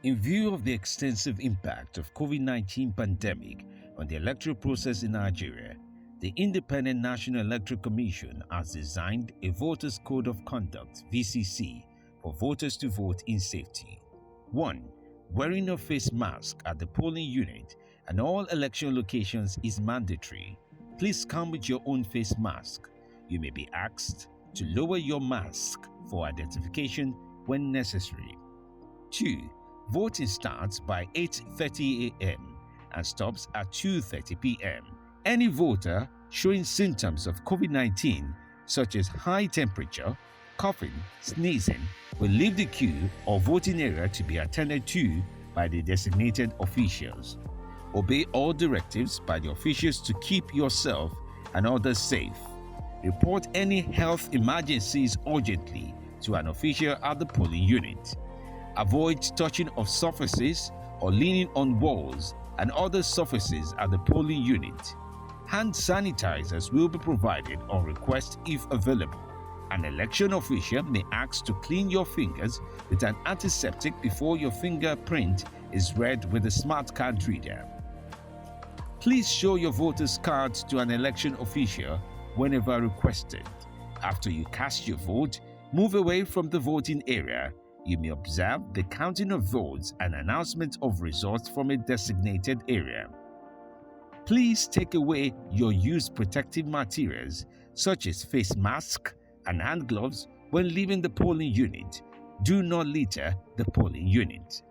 In view of the extensive impact of COVID-19 pandemic on the electoral process in Nigeria, the Independent National Electoral Commission has designed a Voters Code of Conduct (VCC) for voters to vote in safety. 1. Wearing a face mask at the polling unit and all election locations is mandatory. Please come with your own face mask. You may be asked to lower your mask for identification when necessary. 2. Voting starts by 8:30 a.m. and stops at 2:30 p.m. Any voter showing symptoms of COVID-19, such as high temperature, coughing, sneezing, will leave the queue or voting area to be attended to by the designated officials. Obey all directives by the officials to keep yourself and others safe. Report any health emergencies urgently to an official at the polling unit. Avoid touching of surfaces or leaning on walls and other surfaces at the polling unit. Hand sanitizers will be provided on request if available. An election official may ask to clean your fingers with an antiseptic before your fingerprint is read with a smart card reader. Please show your voter's card to an election official whenever requested. After you cast your vote, move away from the voting area. You may observe the counting of votes and announcement of results from a designated area. Please take away your used protective materials such as face mask and hand gloves when leaving the polling unit. Do not litter the polling unit.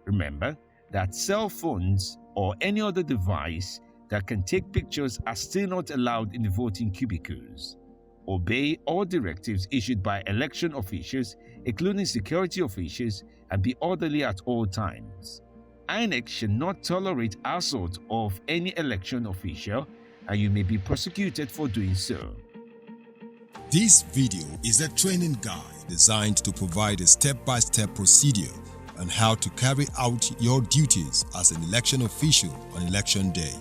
Remember that cell phones or any other device that can take pictures are still not allowed in the voting cubicles. Obey all directives issued by election officials, including security officials, and be orderly at all times. INEC should not tolerate assault of any election official, and you may be prosecuted for doing so. This video is a training guide designed to provide a step-by-step procedure on how to carry out your duties as an election official on election day,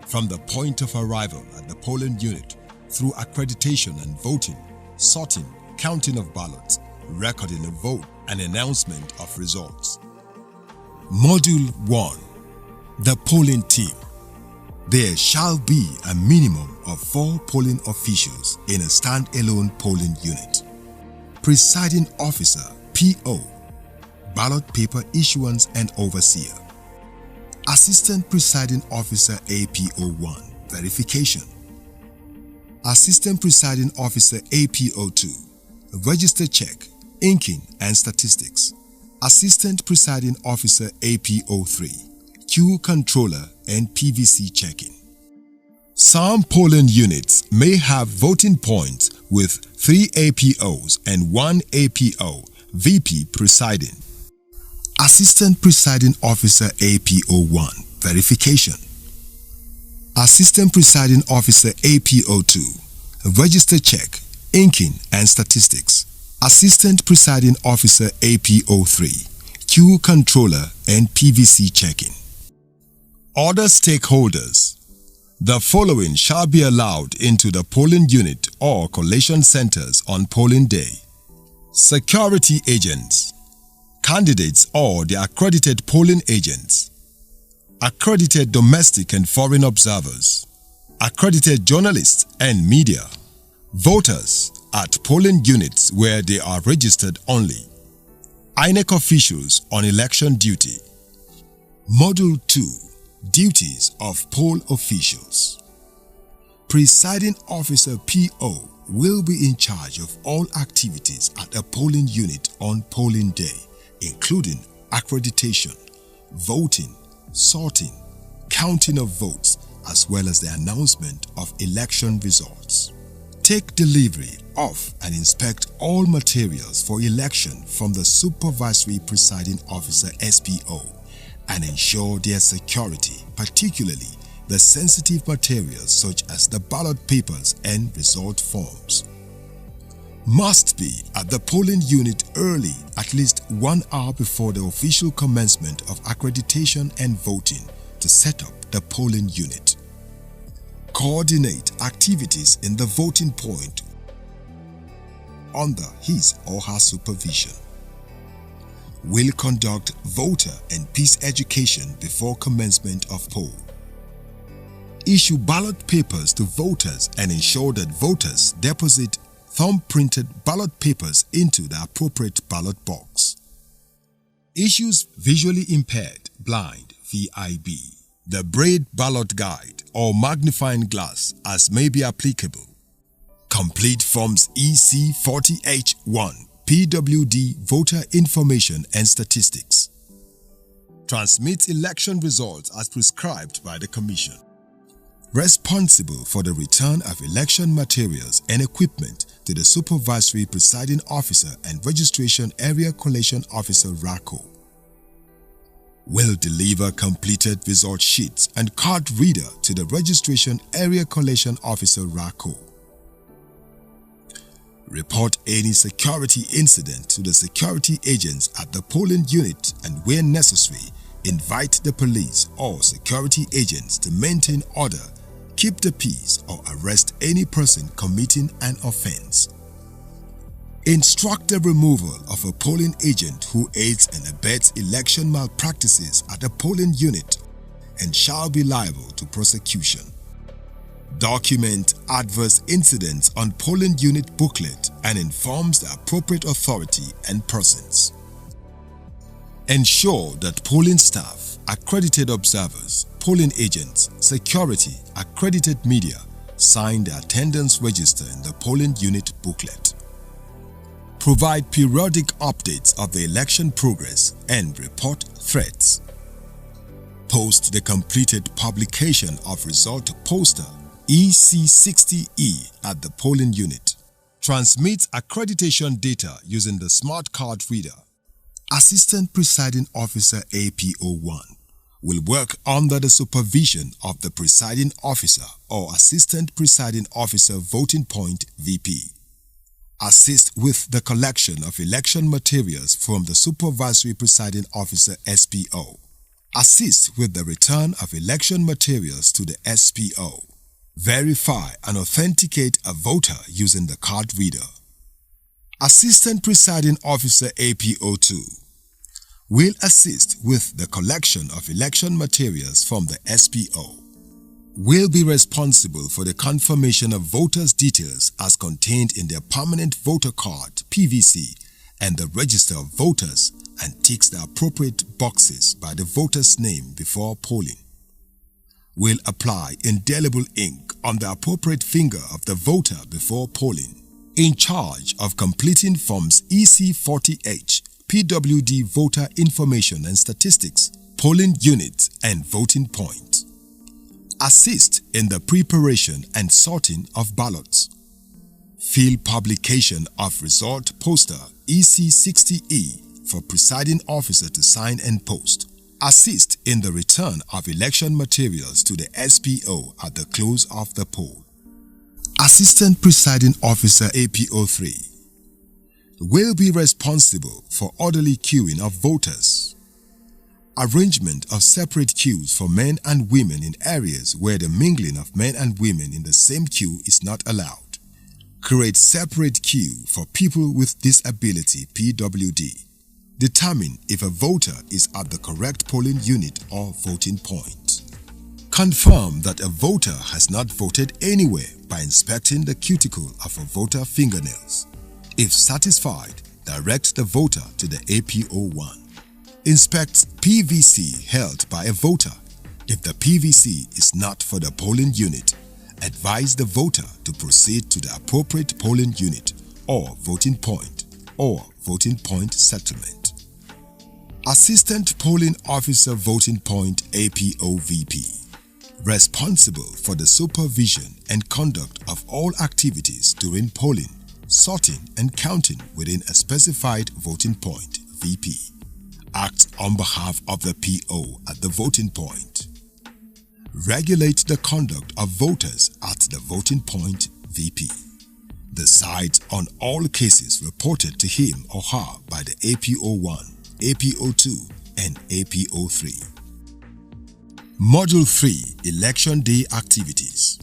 from the point of arrival at the polling unit through accreditation and voting, sorting, counting of ballots, recording of vote, and announcement of results. Module 1. The polling team. There shall be a minimum of 4 polling officials in a stand-alone polling unit. Presiding officer (PO), ballot paper issuance and overseer. Assistant presiding officer APO1, verification. Assistant presiding officer APO2, register check, inking and statistics. Assistant presiding officer APO3, queue controller and PVC checking. Some polling units may have voting points with 3 APOs and 1 APO, VP presiding. Assistant presiding officer APO1, verification. Assistant presiding officer APO2, register check, inking and statistics. Assistant presiding officer APO3, queue controller and PVC checking. Other stakeholders. The following shall be allowed into the polling unit or collation centers on polling day. Security agents, candidates or the accredited polling agents, accredited domestic and foreign observers, accredited journalists and media, voters at polling units where they are registered only, INEC officials on election duty. Module 2. Duties of poll officials. Presiding officer PO will be in charge of all activities at a polling unit on polling day, including accreditation, voting, sorting, counting of votes, as well as the announcement of election results. Take delivery of and inspect all materials for election from the Supervisory Presiding Officer SPO and ensure their security, particularly the sensitive materials such as the ballot papers and result forms. Must be at the polling unit early, at least 1 hour before the official commencement of accreditation and voting to set up the polling unit. Coordinate activities in the voting point under his or her supervision. will conduct voter and peace education before commencement of poll. Issue ballot papers to voters and ensure that voters deposit thumb-printed ballot papers into the appropriate ballot box. Issues visually impaired, blind, VIB, the braille ballot guide or magnifying glass as may be applicable. Complete Forms EC40H1 PWD Voter Information and Statistics. Transmit election results as prescribed by the Commission. Responsible for the return of election materials and equipment to the Supervisory Presiding Officer and Registration Area Collation Officer RACO. Will deliver completed result sheets and card reader to the Registration Area Collation Officer RACO. Report any security incident to the security agents at the polling unit and where necessary, invite the police or security agents to maintain order, keep the peace or arrest any person committing an offense. Instruct the removal of a polling agent who aids and abets election malpractices at the polling unit and shall be liable to prosecution. Document adverse incidents on polling unit booklet and informs the appropriate authority and persons. Ensure that polling staff, accredited observers, polling agents, security, accredited media sign the attendance register in the polling unit booklet. Provide periodic updates of the election progress and report threats. Post the completed publication of result poster EC60E at the polling unit. Transmit accreditation data using the smart card reader. Assistant Presiding Officer APO1 will work under the supervision of the Presiding Officer or Assistant Presiding Officer Voting Point VP. Assist with the collection of election materials from the Supervisory Presiding Officer SPO. Assist with the return of election materials to the SPO. Verify and authenticate a voter using the card reader. Assistant Presiding Officer APO2 will assist with the collection of election materials from the SPO. Will be responsible for the confirmation of voters' details as contained in their permanent voter card (PVC) and the register of voters and ticks the appropriate boxes by the voter's name before polling. Will apply indelible ink on the appropriate finger of the voter before polling. In charge of completing Forms EC40H, PWD Voter Information and Statistics, polling unit and voting point. Assist in the preparation and sorting of ballots. Field publication of result poster EC60E for presiding officer to sign and post. Assist in the return of election materials to the SPO at the close of the poll. Assistant Presiding Officer APO3 will be responsible for orderly queuing of voters. Arrangement of separate queues for men and women in areas where the mingling of men and women in the same queue is not allowed. Create separate queue for people with disability (PWD). Determine if a voter is at the correct polling unit or voting point. Confirm that a voter has not voted anywhere by inspecting the cuticle of a voter fingernails. If satisfied, direct the voter to the APO1. Inspect PVC held by a voter. If the PVC is not for the polling unit, advise the voter to proceed to the appropriate polling unit or voting point settlement. Assistant Polling Officer Voting Point APOVP, responsible for the supervision and conduct of all activities during polling, sorting and counting within a specified voting point VP. Act on behalf of the PO at the voting point. Regulate the conduct of voters at the voting point VP. Decides on all cases reported to him or her by the APO1, APO2 and APO3. Module 3 Election Day Activities.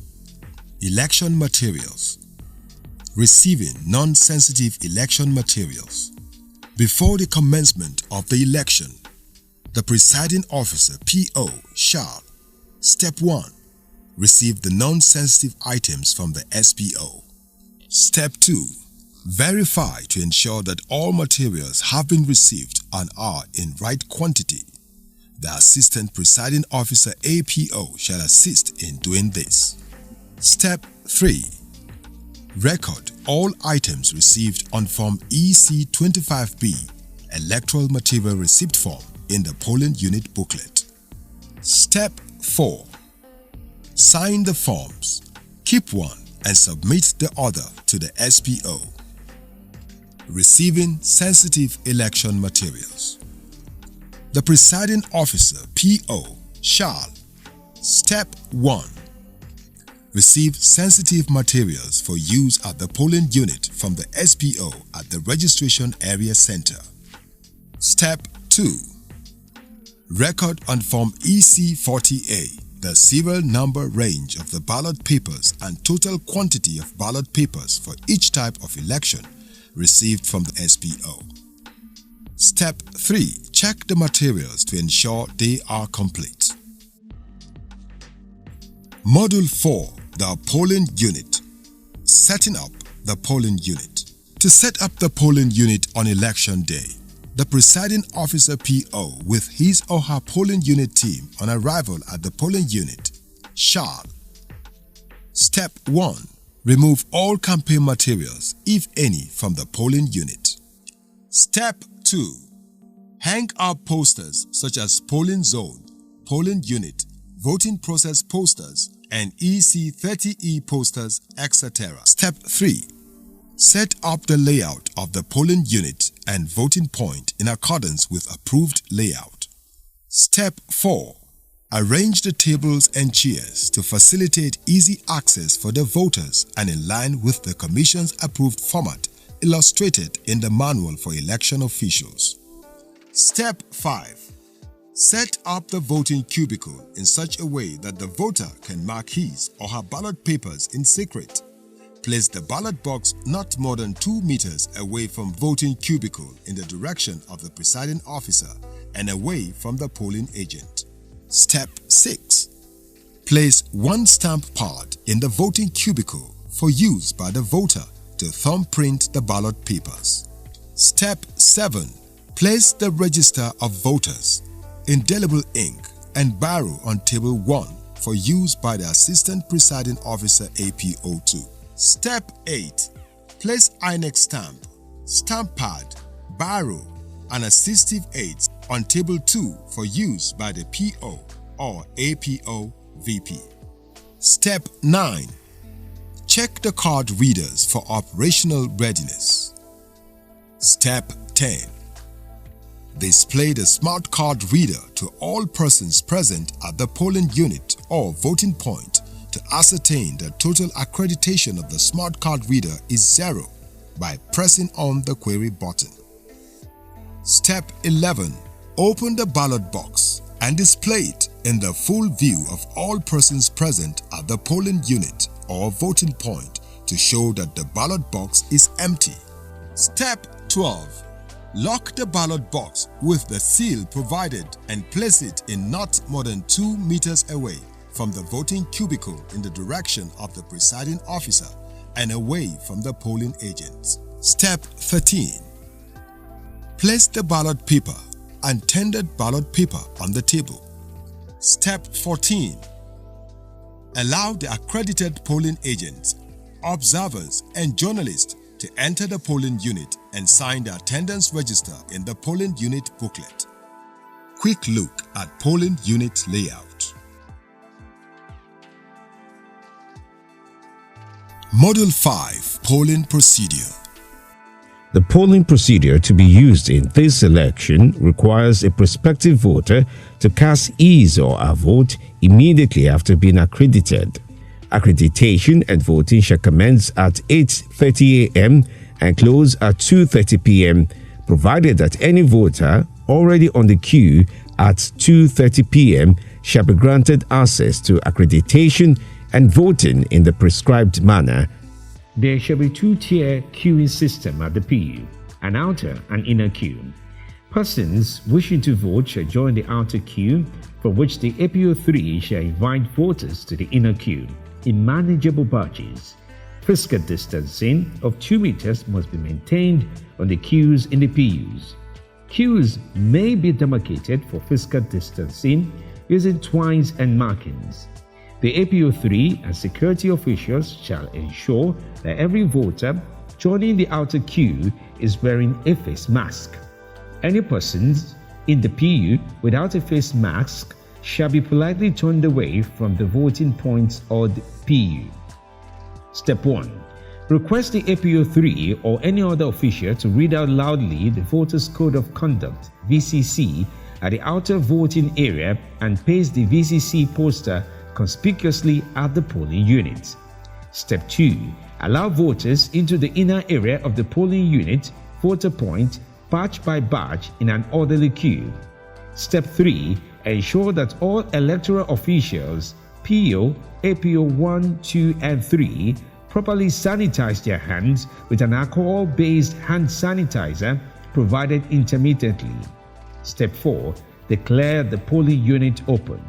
Election Materials. Receiving non-sensitive election materials. Before the commencement of the election, the presiding officer (PO) shall: Step 1. Receive the non-sensitive items from the SPO. Step 2. Verify to ensure that all materials have been received and are in right quantity. The Assistant Presiding Officer (APO) shall assist in doing this. Step 3. Record all items received on Form EC25B, Electoral Material Receipt Form, in the polling unit booklet. Step 4. Sign the forms, keep one and submit the other to the SPO. Receiving sensitive election materials. The presiding officer (PO) shall: Step 1. Receive sensitive materials for use at the polling unit from the SPO at the Registration Area Center. Step 2. Record on Form EC40A the serial number range of the ballot papers and total quantity of ballot papers for each type of election received from the SPO. Step 3. Check the materials to ensure they are complete. Module 4. The polling unit. Setting up the polling unit. To set up the polling unit on election day, the presiding officer (PO) with his or her polling unit team on arrival at the polling unit shall: Step 1. Remove all campaign materials, if any, from the polling unit. Step 2. Hang up posters such as polling zone, polling unit, voting process posters, and EC30E posters, etc. Step 3. Set up the layout of the polling unit and voting point in accordance with approved layout. Step 4. Arrange the tables and chairs to facilitate easy access for the voters and in line with the Commission's approved format illustrated in the Manual for Election Officials. Step 5. Set up the voting cubicle in such a way that the voter can mark his or her ballot papers in secret. Place the ballot box not more than 2 meters away from voting cubicle in the direction of the presiding officer and away from the polling agent. Step 6. Place one stamp pad in the voting cubicle for use by the voter to thumbprint the ballot papers. Step 7. Place the register of voters, indelible ink and biro on table 1 for use by the Assistant Presiding Officer (APO2). Step 8. Place INEC stamp, stamp pad, biro, and assistive aids on table 2 for use by the PO or APO VP. Step 9. Check the card readers for operational readiness. Step 10. Display the smart card reader to all persons present at the polling unit or voting point to ascertain the total accreditation of the smart card reader is 0 by pressing on the query button. Step 11. Open the ballot box and display it in the full view of all persons present at the polling unit or voting point to show that the ballot box is empty. Step 12. Lock the ballot box with the seal provided and place it in not more than 2 meters away from the voting cubicle in the direction of the presiding officer and away from the polling agents. Step 13. Place the ballot paper and tendered ballot paper on the table. Step 14. Allow the accredited polling agents, observers, and journalists to enter the polling unit and sign the attendance register in the polling unit booklet. Quick look at polling unit layout. Module 5. Polling Procedure. The polling procedure to be used in this election requires a prospective voter to cast his or her vote immediately after being accredited. Accreditation and voting shall commence at 8:30 a.m. and close at 2:30 p.m. provided that any voter already on the queue at 2:30 p.m. shall be granted access to accreditation and voting in the prescribed manner. There shall be 2-tier queuing system at the PU. an outer and inner queue. Persons wishing to vote shall join the outer queue, from which the APO3 shall invite voters to the inner queue in manageable batches. Physical distancing of 2 meters must be maintained on the queues in the PUs. Queues may be demarcated for physical distancing using twines and markings. The APO3 and security officials shall ensure that every voter joining the outer queue is wearing a face mask. Any persons in the PU without a face mask shall be politely turned away from the voting points or the PU. Step 1. Request the APO3 or any other official to read out loudly the Voters' Code of Conduct (VCC) at the outer voting area and paste the VCC poster conspicuously at the polling unit. Step 2. Allow voters into the inner area of the polling unit, voter point, batch by batch in an orderly queue. Step 3. Ensure that all electoral officials, PO, APO 1, 2, and 3, properly sanitize their hands with an alcohol-based hand sanitizer provided intermittently. Step 4. Declare the polling unit open.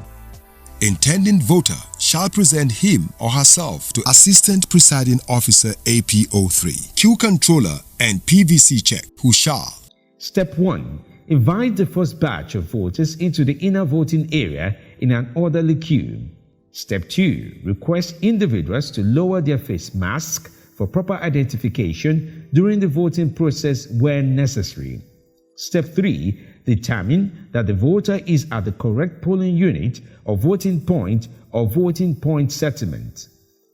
Intending voter shall present him or herself to Assistant Presiding Officer APO3, Queue Controller, and PVC check, who shall. Step 1. Invite the first batch of voters into the inner voting area in an orderly queue. Step 2. Request individuals to lower their face mask for proper identification during the voting process when necessary. Step 3. Determine that the voter is at the correct polling unit or voting point or voting point settlement.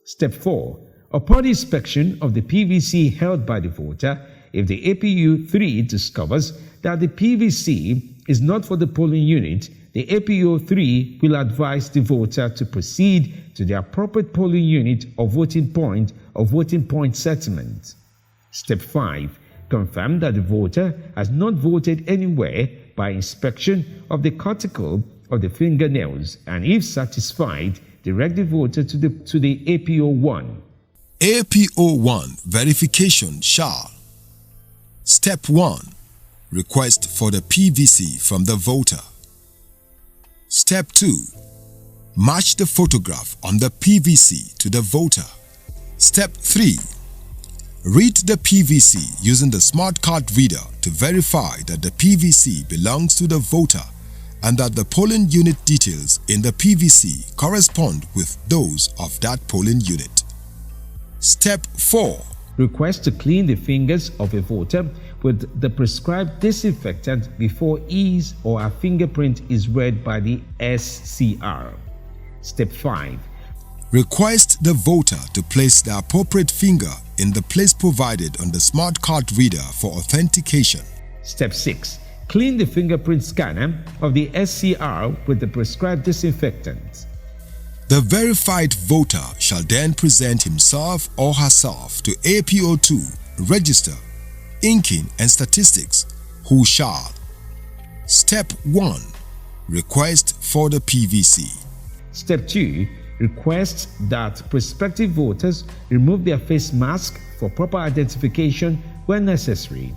Step 4. Upon inspection of the PVC held by the voter, if the APU3 discovers that the PVC is not for the polling unit, the APO3 will advise the voter to proceed to the appropriate polling unit or voting point settlement. Step 5. Confirm that the voter has not voted anywhere by inspection of the cuticle of the fingernails, and if satisfied, direct the voter to the APO1. APO1 verification shall. Step 1. Request for the PVC from the voter. Step 2. Match the photograph on the PVC to the voter. Step 3. Read the PVC using the smart card reader to verify that the PVC belongs to the voter and that the polling unit details in the PVC correspond with those of that polling unit. Step 4. Request to clean the fingers of a voter with the prescribed disinfectant before his or her fingerprint is read by the SCR. Step 5. Request the voter to place the appropriate finger in the place provided on the smart card reader for authentication. Step 6. Clean the fingerprint scanner of the SCR with the prescribed disinfectant. The verified voter shall then present himself or herself to APO2 Register, Inking and Statistics, who shall. Step 1. Request for the PVC. Step 2. Request that prospective voters remove their face mask for proper identification when necessary.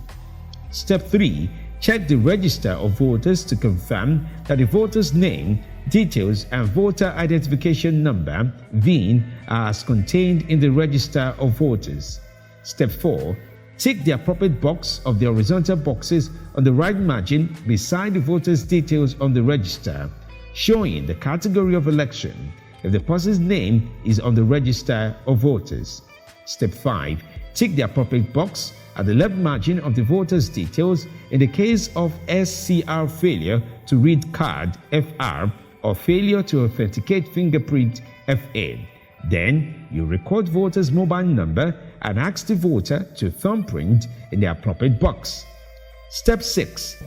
Step 3. Check the register of voters to confirm that the voter's name, details, and voter identification number (VIN) are as contained in the register of voters. Step 4. Tick the appropriate box of the horizontal boxes on the right margin beside the voter's details on the register, showing the category of election if the person's name is on the register of voters. Step 5. Tick the appropriate box at the left margin of the voter's details in the case of SCR failure to read card (FR) or failure to authenticate fingerprint (FA). Then you record voter's mobile number and ask the voter to thumbprint in the appropriate box. Step 6.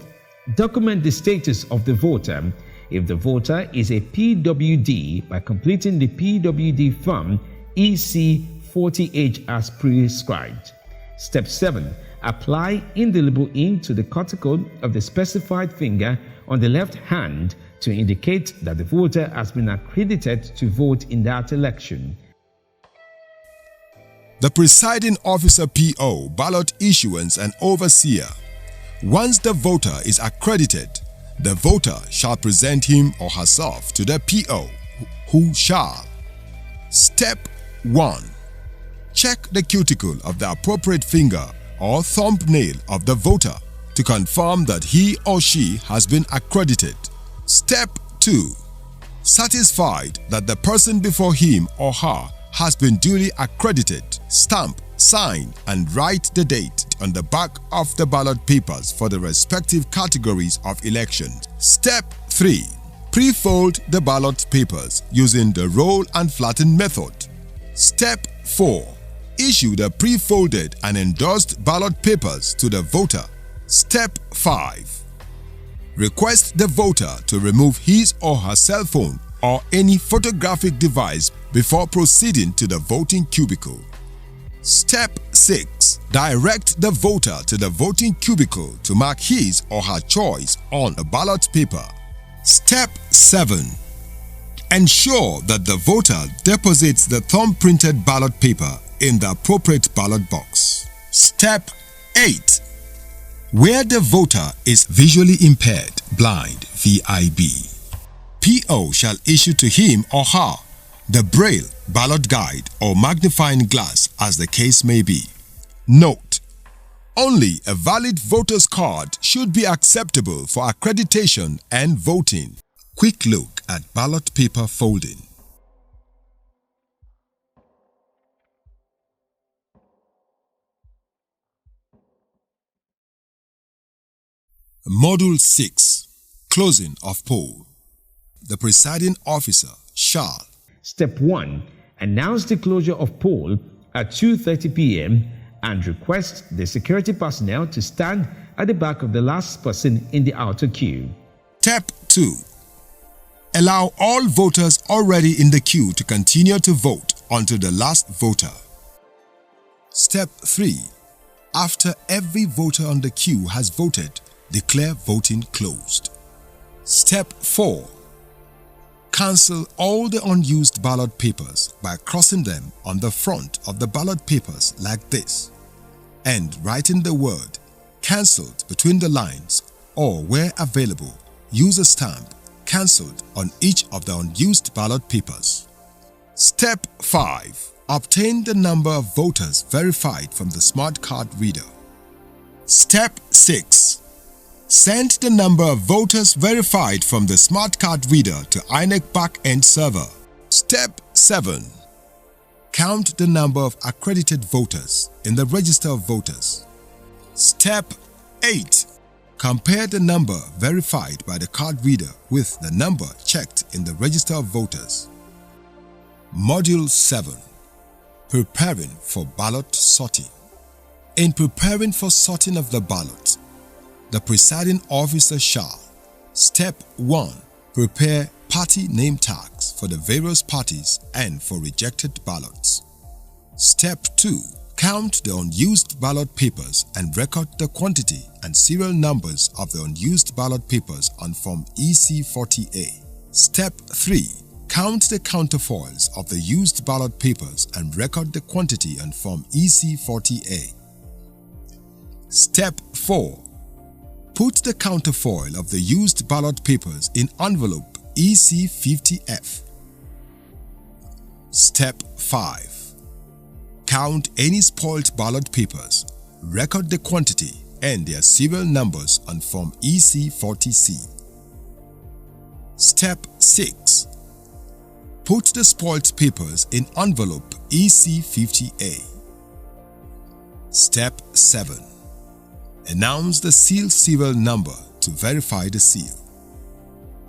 Document the status of the voter if the voter is a PWD by completing the PWD form EC40H as prescribed. Step 7. Apply indelible ink to the cuticle of the specified finger on the left hand to indicate that the voter has been accredited to vote in that election. The presiding officer PO, ballot issuance and overseer. Once the voter is accredited, the voter shall present him or herself to the PO, who shall. Step 1. Check the cuticle of the appropriate finger or thumbnail of the voter to confirm that he or she has been accredited. Step 2. Satisfied that the person before him or her has been duly accredited, stamp, sign, and write the date on the back of the ballot papers for the respective categories of elections. Step 3. Pre-fold the ballot papers using the roll and flatten method. Step 4. Issue the pre-folded and endorsed ballot papers to the voter. Step 5. Request the voter to remove his or her cell phone or any photographic device before proceeding to the voting cubicle. Step 6. Direct the voter to the voting cubicle to mark his or her choice on a ballot paper. Step 7. Ensure that the voter deposits the thumb-printed ballot paper in the appropriate ballot box. Step 8. Where the voter is visually impaired, blind, VIB, PO shall issue to him or her the Braille, ballot guide or magnifying glass as the case may be. Note: only a valid voter's card should be acceptable for accreditation and voting. Quick look at ballot paper folding. Module 6. Closing of poll. The presiding officer shall. Step 1. Announce the closure of poll at 2:30 p.m. and request the security personnel to stand at the back of the last person in the outer queue. Step 2. Allow all voters already in the queue to continue to vote until the last voter. Step 3. After every voter on the queue has voted, declare voting closed. Step 4. Cancel all the unused ballot papers by crossing them on the front of the ballot papers like this and writing the word "cancelled" between the lines, or where available, use a stamp "cancelled" on each of the unused ballot papers. Step 5. Obtain the number of voters verified from the smart card reader. Step 6. Send the number of voters verified from the smart card reader to INEC back-end server. Step 7. Count the number of accredited voters in the register of voters. Step 8. Compare the number verified by the card reader with the number checked in the register of voters. Module 7. Preparing for ballot sorting. In preparing for sorting of the ballot, the presiding officer shall. Step 1. Prepare party name tags for the various parties and for rejected ballots. Step 2. Count the unused ballot papers and record the quantity and serial numbers of the unused ballot papers on Form EC40A. Step 3. Count the counterfoils of the used ballot papers and record the quantity on Form EC40A. Step 4. Put the counterfoil of the used ballot papers in envelope EC50F. Step 5. Count any spoiled ballot papers, record the quantity and their serial numbers on Form EC40C. Step 6. Put the spoiled papers in envelope EC50A. Step 7. Announce the seal serial number to verify the seal.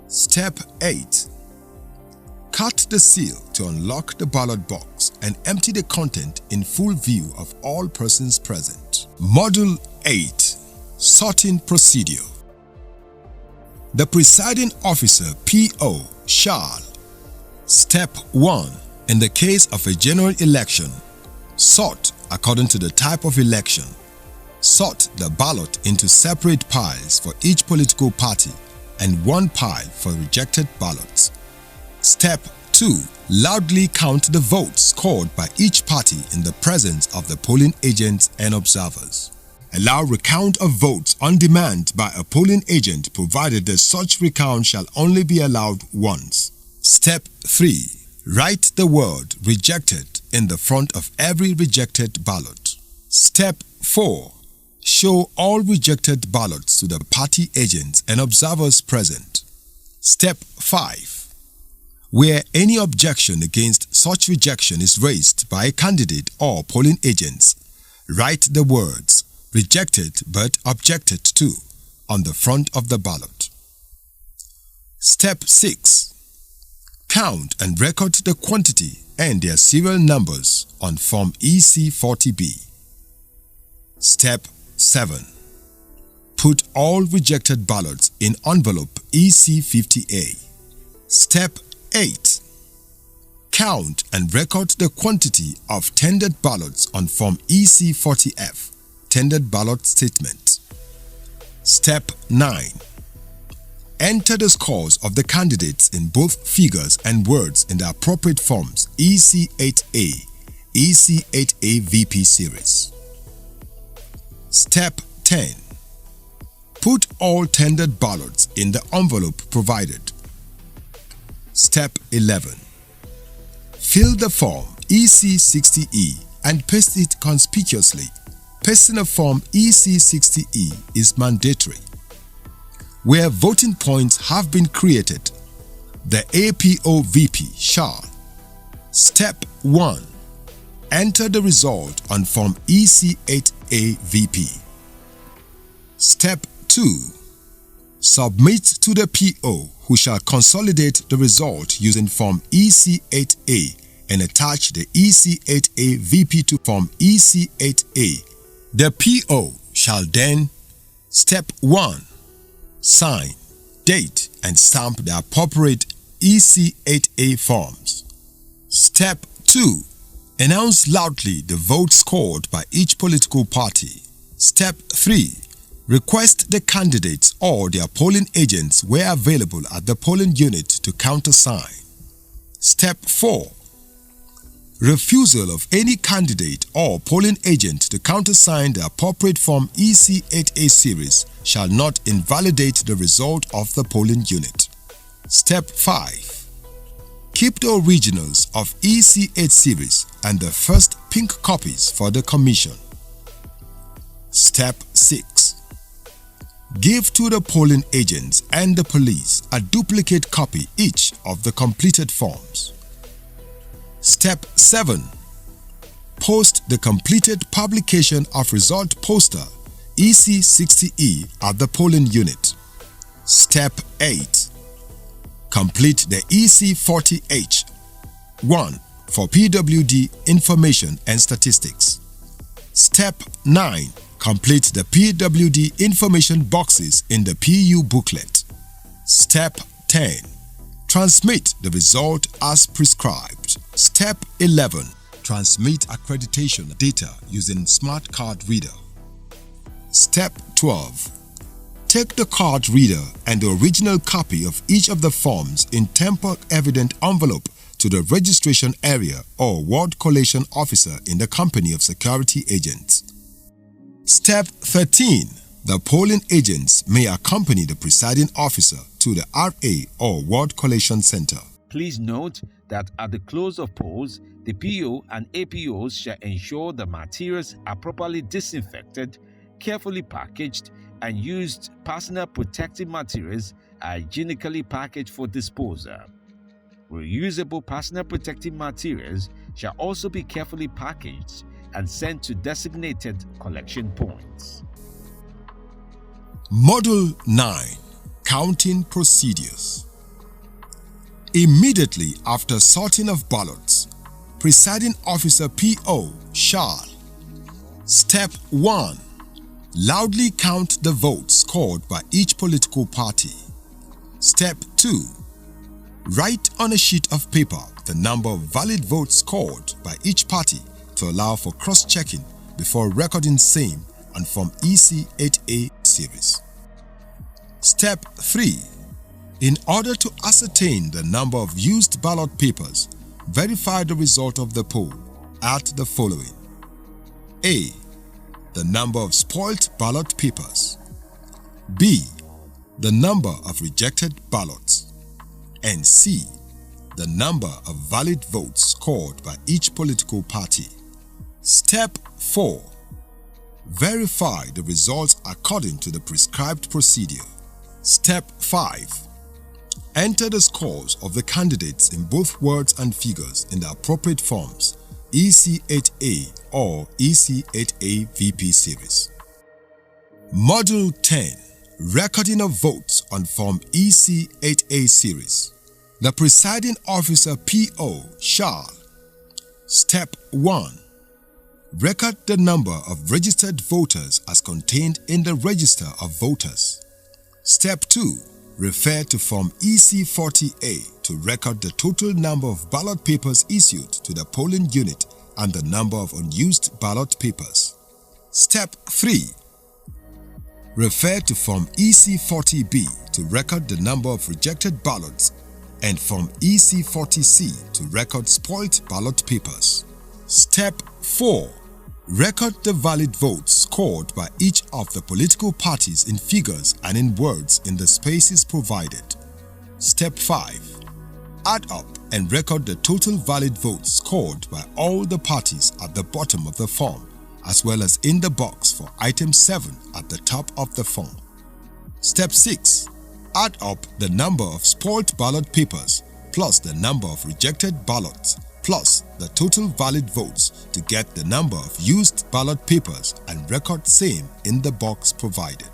Step 8. Cut the seal to unlock the ballot box and empty the content in full view of all persons present. Module 8. Sorting Procedure. The presiding officer PO shall. Step 1. In the case of a general election, sort according to the type of election. Sort the ballot into separate piles for each political party and one pile for rejected ballots. Step 2. Loudly count the votes scored by each party in the presence of the polling agents and observers. Allow recount of votes on demand by a polling agent provided that such recount shall only be allowed once. Step 3. Write the word rejected in the front of every rejected ballot. Step 4. Show all rejected ballots to the party agents and observers present. Step 5. Where any objection against such rejection is raised by a candidate or polling agents, write the words "rejected but objected to" on the front of the ballot. Step 6. Count and record the quantity and their serial numbers on Form EC40B. Step 7. Put all rejected ballots in envelope EC50A. Step 8. Count and record the quantity of tendered ballots on Form EC40F, tendered ballot statement. Step 9. Enter the scores of the candidates in both figures and words in the appropriate forms EC8A, EC8A VP series. Step 10. Put all tendered ballots in the envelope provided. Step 11. Fill the form EC60E and paste it conspicuously. Pasting a form EC60E is mandatory. Where voting points have been created, the APO VP shall: Step 1. Enter the result on Form EC8A VP. Step 2. Submit to the PO, who shall consolidate the result using Form EC8A and attach the EC8A VP to Form EC8A. The PO shall then: Step 1. Sign, date, and stamp the appropriate EC8A forms. Step 2. Announce loudly the votes scored by each political party. Step 3. Request the candidates or their polling agents where available at the polling unit to countersign. Step 4. Refusal of any candidate or polling agent to countersign the appropriate Form EC8A series shall not invalidate the result of the polling unit. Step 5. Keep the originals of EC8 series and the first pink copies for the Commission. Step 6. Give to the polling agents and the police a duplicate copy each of the completed forms. Step 7. Post the completed publication of result poster EC60E at the polling unit. Step 8. Complete the EC40H 1 for PWD information and statistics. Step 9. Complete the PWD information boxes in the PU booklet. Step 10. Transmit the result as prescribed. Step 11. Transmit accreditation data using smart card reader. Step 12. Take the card reader and the original copy of each of the forms in tamper-evident envelope to the registration area or ward collation officer in the company of security agents. Step 13. The polling agents may accompany the presiding officer to the RA or ward collation center. Please note that at the close of polls, the PO and APOs shall ensure the materials are properly disinfected, carefully packaged, and used personal protective materials are hygienically packaged for disposal. Reusable personal protective materials shall also be carefully packaged and sent to designated collection points. Module 9. Counting Procedures. Immediately after sorting of ballots, Presiding Officer PO shall: Step 1. Loudly count the votes scored by each political party. Step 2. Write on a sheet of paper the number of valid votes scored by each party to allow for cross-checking before recording same on Form EC8A series. Step 3. In order to ascertain the number of used ballot papers, verify the result of the poll at the following: A. The number of spoilt ballot papers. B. The number of rejected ballots. And C. The number of valid votes scored by each political party. Step 4. Verify the results according to the prescribed procedure. Step 5. Enter the scores of the candidates in both words and figures in the appropriate forms, EC8A or EC8A VP series. Module 10. Recording of votes on Form EC8A series. The presiding officer PO shall: Step 1. Record the number of registered voters as contained in the Register of Voters. Step 2. Refer to Form EC40A to record the total number of ballot papers issued to the polling unit and the number of unused ballot papers. Step 3. Refer to Form EC40B to record the number of rejected ballots and Form EC40C to record spoilt ballot papers. Step 4. Record the valid votes scored by each of the political parties in figures and in words in the spaces provided. Step 5. Add up and record the total valid votes scored by all the parties at the bottom of the form, as well as in the box for item 7 at the top of the form. Step 6. Add up the number of spoilt ballot papers plus the number of rejected ballots plus the total valid votes to get the number of used ballot papers and record same in the box provided.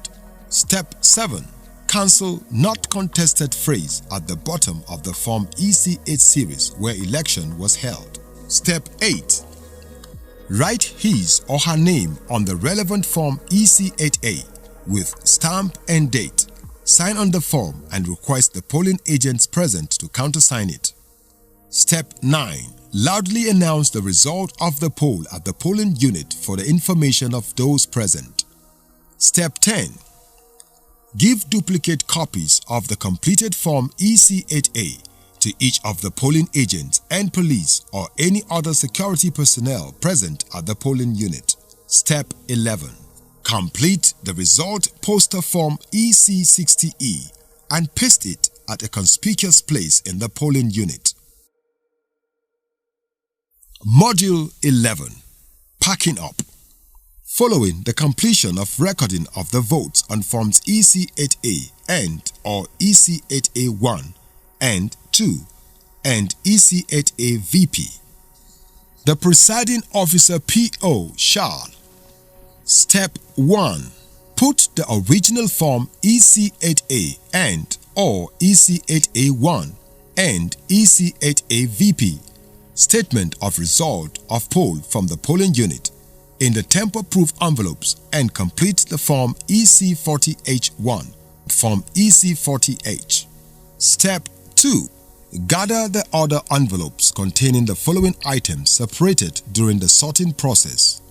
Step 7. Cancel not contested phrase at the bottom of the Form EC8 series where election was held. Step 8. Write his or her name on the relevant Form EC8A with stamp and date. Sign on the form and request the polling agents present to countersign it. Step 9. Loudly announce the result of the poll at the polling unit for the information of those present. Step 10. Give duplicate copies of the completed Form EC8A to each of the polling agents and police or any other security personnel present at the polling unit. Step 11. Complete the result poster Form EC60E and paste it at a conspicuous place in the polling unit. Module 11. Packing up. Following the completion of recording of the votes on Forms EC8A and or EC8A1 and 2 and EC8A VP, the presiding officer PO shall: Step 1. Put the original Form EC8A and or EC8A1 and EC8A VP statement of result of poll from the polling unit in the tamper-proof envelopes and complete the Form EC40H1, Form EC40H. Step 2. Gather the other envelopes containing the following items separated during the sorting process.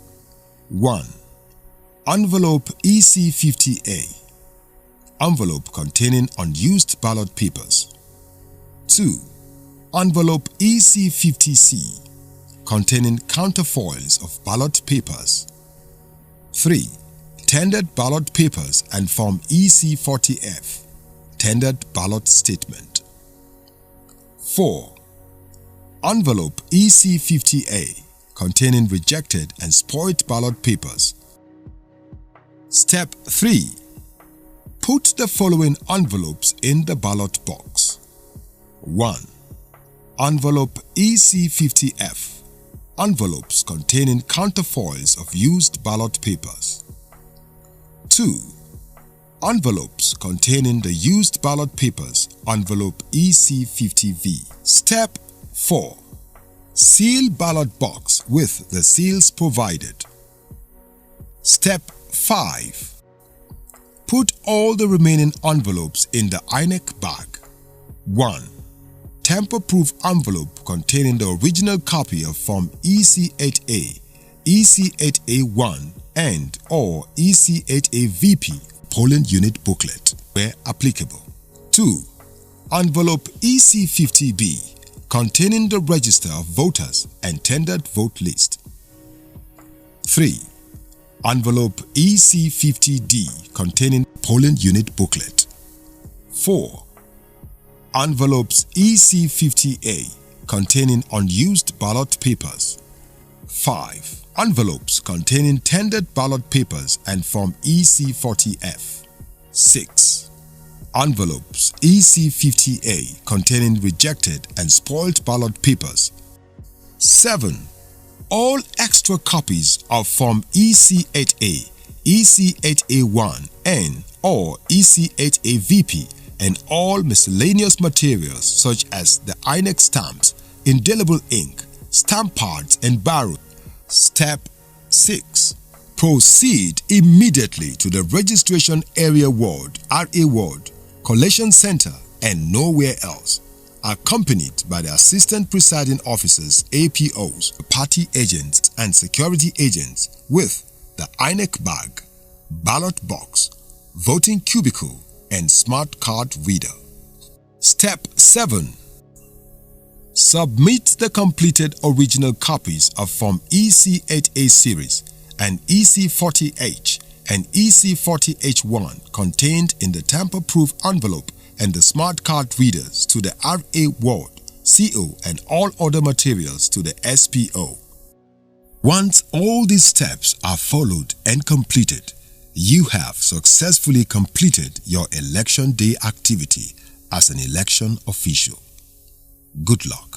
1. Envelope EC50A. Envelope containing unused ballot papers. 2. Envelope EC50C containing counterfoils of ballot papers. 3. Tendered ballot papers and Form EC40F, tendered ballot statement. 4. Envelope EC50A containing rejected and spoilt ballot papers. Step 3. Put the following envelopes in the ballot box. 1. Envelope EC50F. Envelopes containing counterfoils of used ballot papers. 2. Envelopes containing the used ballot papers, envelope EC50V. Step 4. Seal ballot box with the seals provided. Step 5. Put all the remaining envelopes in the INEC bag. 1. Tamper-proof envelope containing the original copy of Form EC8A, EC8A1 and or EC8A VP polling unit booklet where applicable. 2. Envelope EC50B containing the register of voters and tendered vote list. 3. Envelope EC50D containing polling unit booklet. 4. Envelopes EC50A containing unused ballot papers. 5. Envelopes containing tendered ballot papers and Form EC40F. 6. Envelopes EC50A containing rejected and spoiled ballot papers. 7. All extra copies of Form EC8A, EC8A1, N or EC8A-VP and all miscellaneous materials such as the INEC stamps, indelible ink, stamp pads and barrel. Step 6. Proceed immediately to the Registration Area Ward, RA Ward, Collation Center and nowhere else, accompanied by the Assistant Presiding Officers, APOs, party agents and security agents with the INEC bag, ballot box, voting cubicle and smart card reader. Step 7. Submit the completed original copies of Form EC8A series and EC40H and EC40H1 contained in the tamper-proof envelope and the smart card readers to the RA Ward, CO and all other materials to the SPO. Once all these steps are followed and completed, you have successfully completed your election day activity as an election official. Good luck.